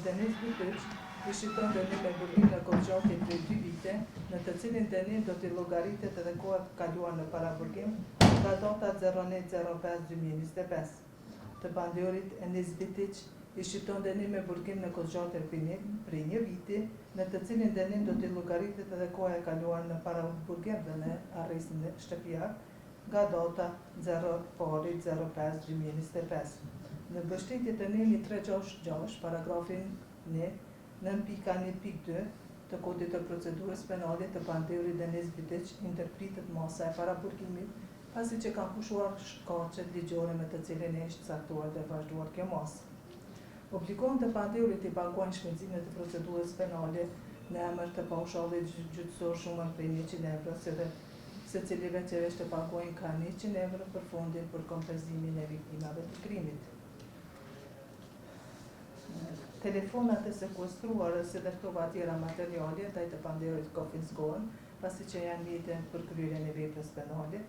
Denis Butyç i shqiton dënim me burgim në kohëgjatë prej 2 vite, në të cilin dënim do t'i llogaritet edhe koha të kaluar në paraburgim nga data 01/05/2025. Të pandiorit Enis Butyç i shqiton dënim me burgim në kohëgjatë prej 1 viti, në të cilin dënim do t'i llogaritet edhe koha e kaluar në paraburgim dhe në arrestin shtëpiak nga data 0/05/2025. Në mbështetje të neni 366, paragrafin 9.1.2 të kodit të procedurës penale, të pandiorit Denis Butyç interpritet masa e paraburgimit, pasi që kanë pushuar shkaqet ligjore me të cilin e ishte caktuar dhe vazhduar kjo masë. Obligohen të pandiorit i paguajnë shpenzimet të procedurës penale në emër të paushallit gjyqësor shumën prej 100 euro, secilive që të paguajnë ka 100 euro për fondin për kompenzimin e viktimave të krimit. Telefonat e sekuestruara si dhe prova tjera materiale ndaj të pandiorit konfiskohen, pasi që janë mjete për kryerjen e veprës penale.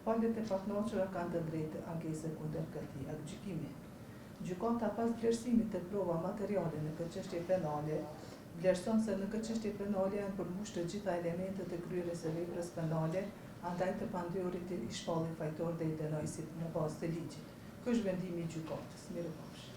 Palët e pakënaqura kanë të drejtë ankese kundër këtij aktgjykimi. Gjykata pas vlerësimit të prova materiale në këtë çështje penale, vlerëson se në këtë çështje penale janë përmbush të gjitha elementet e kryerjes së veprës penale, andaj të pandiorit i shpalli fajtor dhe i dënoi si në bazë të ligjit. Ky është vendimi i gjykatës. Mirupafshim.